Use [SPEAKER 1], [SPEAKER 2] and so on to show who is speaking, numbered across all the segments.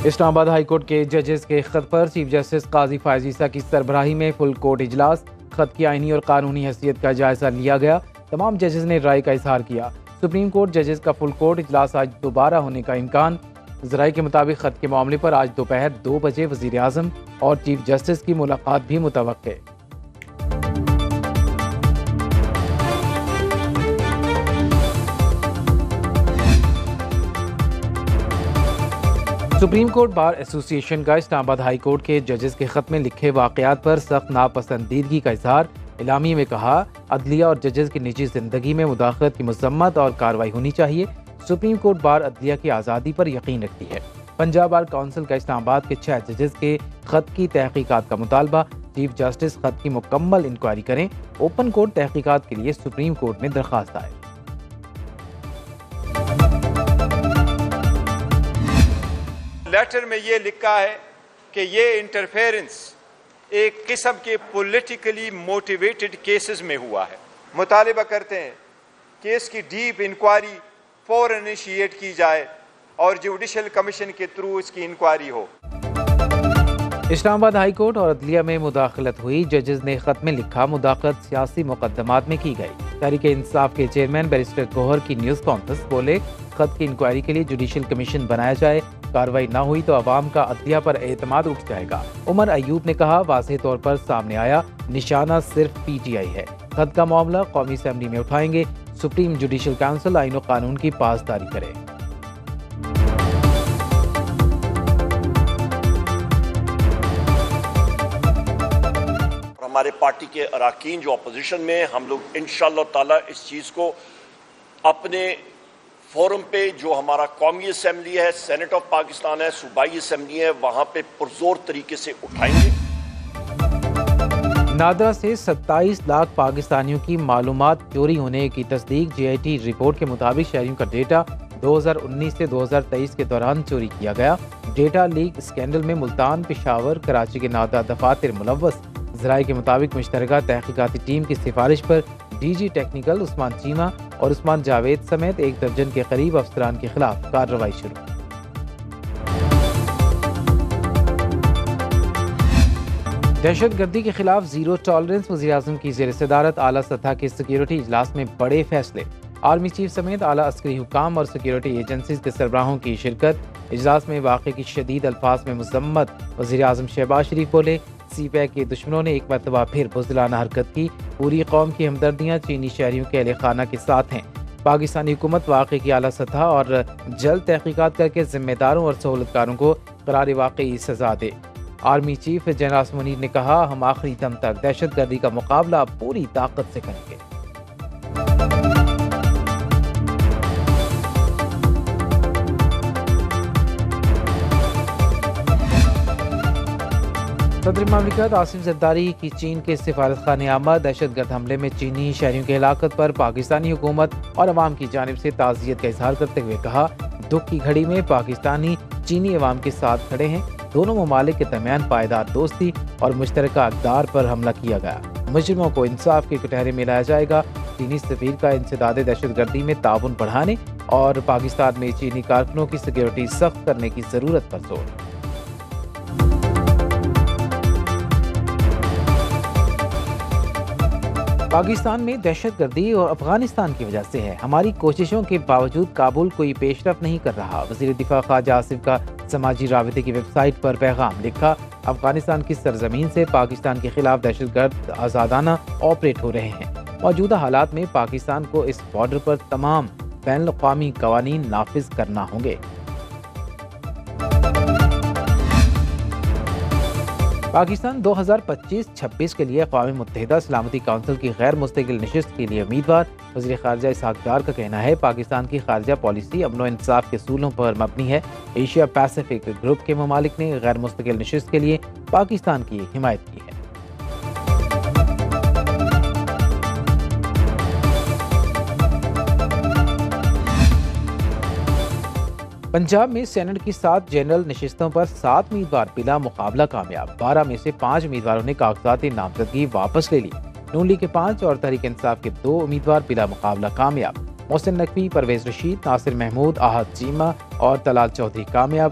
[SPEAKER 1] اسلام آباد high court کے ججز کے خط پر چیف جسٹس قاضی فائز عیسیٰ کی سربراہی میں فل کورٹ اجلاس، خط کی آئینی اور قانونی حیثیت کا جائزہ لیا گیا، تمام ججز نے رائے کا اظہار کیا۔ سپریم کورٹ ججز کا فل کورٹ اجلاس آج دوبارہ ہونے کا امکان۔ ذرائع کے مطابق خط کے معاملے پر آج دوپہر 2 بجے وزیر اعظم اور چیف جسٹس کی ملاقات بھی متوقع۔ سپریم کورٹ بار ایسوسی ایشن کا اسلام آباد ہائی کورٹ کے ججز کے خط میں لکھے واقعات پر سخت ناپسندیدگی کا اظہار۔ اعلامیے میں کہا، عدلیہ اور ججز کی نجی زندگی میں مداخلت کی مذمت اور کارروائی ہونی چاہیے۔ سپریم کورٹ بار عدلیہ کی آزادی پر یقین رکھتی ہے۔ پنجاب بار کونسل کا اسلام آباد کے 6 ججز کے خط کی تحقیقات کا مطالبہ، چیف جسٹس خط کی مکمل انکوائری کریں، اوپن کورٹ تحقیقات کے لیے سپریم کورٹ میں درخواست دائر۔
[SPEAKER 2] لیٹر میں یہ لکھا ہے کہ یہ انٹرفیرنس ایک قسم کے پولیٹیکلی موٹیویٹڈ کیسز میں ہوا ہے۔ مطالبہ کرتے ہیں کہ اس کی ڈیپ انکوائری فوراً انیشیٹ کی جائے اور جوڈیشل کمیشن کے تھرو اس کی انکوائری ہو۔
[SPEAKER 1] اسلام آباد ہائی کورٹ اور عدلیہ میں مداخلت ہوئی، ججز نے خط میں لکھا، مداخلت سیاسی مقدمات میں کی گئی۔ تحریک انصاف کے چیئرمین بیرسٹر گوہر کی نیوز کانفرنس، بولے خط کی انکوائری کے لیے جوڈیشل کمیشن بنایا جائے، کارروائی نہ ہوئی تو عوام کا عدلیہ پر اعتماد اٹھ جائے گا۔ عمر ایوب نے کہا، واضح طور پر سامنے آیا، نشانہ صرف پی ٹی آئی ہے، خط کا معاملہ قومی اسمبلی میں اٹھائیں گے، سپریم جوڈیشل کونسل آئین و قانون کی پاسداری کرے۔
[SPEAKER 3] ہمارے پارٹی کے اراکین جو اپوزیشن میں، ہم لوگ انشاءاللہ تعالی اس چیز کو اپنے فورم پہ، جو ہمارا قومی اسمبلی ہے، سینٹ آف پاکستان ہے، صوبائی اسمبلی ہے، وہاں پہ پرزور طریقے سے اٹھائیں گے۔
[SPEAKER 1] نادرا سے 27 لاکھ پاکستانیوں کی معلومات چوری ہونے کی تصدیق، جے آئی ٹی رپورٹ کے مطابق شہریوں کا ڈیٹا 2019 سے 2023 کے دوران چوری کیا گیا۔ ڈیٹا لیک اسکینڈل میں ملتان، پشاور، کراچی کے نادرا دفاتر ملوث۔ ذرائع کے مطابق مشترکہ تحقیقاتی ٹیم کی سفارش پر ڈی جی ٹیکنیکل عثمان چیمہ اور عثمان جاوید سمیت 1 درجن کے قریب افسران کے خلاف کارروائی شروع۔ دہشت گردی کے خلاف زیرو ٹالرنس، وزیر اعظم کی زیر صدارت اعلیٰ سطح کے سیکیورٹی اجلاس میں بڑے فیصلے، آرمی چیف سمیت اعلیٰ عسکری حکام اور سیکیورٹی ایجنسیز کے سربراہوں کی شرکت۔ اجلاس میں واقعے کی شدید الفاظ میں مذمت، وزیر اعظم شہباز شریف بولے، سی پیک کے دشمنوں نے ایک مرتبہ پھر بزدلانہ حرکت کی، پوری قوم کی ہمدردیاں چینی شہریوں کے اہل خانہ کے ساتھ ہیں۔ پاکستانی حکومت واقعے کی اعلیٰ سطح اور جلد تحقیقات کر کے ذمہ داروں اور سہولت کاروں کو قرار واقعی سزا دے۔ Army chief general Asim Munir نے کہا، ہم آخری دم تک دہشت گردی کا مقابلہ پوری طاقت سے کریں گے۔ صدر مملکت عاصم زرداری کی چین کے سفارت خانے آمد، دہشت گرد حملے میں چینی شہریوں کی ہلاکت پر پاکستانی حکومت اور عوام کی جانب سے تعزیت کا اظہار کرتے ہوئے کہا، دکھ کی گھڑی میں پاکستانی چینی عوام کے ساتھ کھڑے ہیں، دونوں ممالک کے درمیان پائیدار دوستی اور مشترکہ اقدار پر حملہ کیا گیا، مجرموں کو انصاف کے کٹہرے میں لایا جائے گا۔ چینی سفیر کا انسداد دہشت گردی میں تعاون بڑھانے اور پاکستان میں چینی کارکنوں کی سیکیورٹی سخت کرنے کی ضرورت پر زور۔ پاکستان میں دہشت گردی اور افغانستان کی وجہ سے ہے، ہماری کوششوں کے باوجود کابل کوئی پیش رفت نہیں کر رہا۔ وزیر دفاع خواجہ آصف کا سماجی رابطے کی ویب سائٹ پر پیغام، لکھا، افغانستان کی سرزمین سے پاکستان کے خلاف دہشت گرد آزادانہ آپریٹ ہو رہے ہیں۔ موجودہ حالات میں پاکستان کو اس بارڈر پر تمام بین الاقوامی قوانین نافذ کرنا ہوں گے۔ پاکستان 2025-26 کے لیے اقوام متحدہ سلامتی کونسل کی غیر مستقل نشست کے لیے امیدوار۔ وزیر خارجہ اسحاق ڈار کا کہنا ہے، پاکستان کی خارجہ پالیسی امن و انصاف کے اصولوں پر مبنی ہے۔ ایشیا پیسیفک گروپ کے ممالک نے غیر مستقل نشست کے لیے پاکستان کی حمایت کی ہے۔ پنجاب میں سینٹ کی 7 جنرل نشستوں پر 7 امیدوار بلا مقابلہ کامیاب، 12 میں سے 5 امیدواروں نے کاغذات نامزدگی واپس لے لی۔ نون لیگ کے 5 اور تحریک انصاف کے 2 امیدوار بلا مقابلہ کامیاب، محسن نقوی، پرویز رشید، ناصر محمود، احد چیمہ اور طلال چودھری کامیاب۔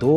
[SPEAKER 1] 2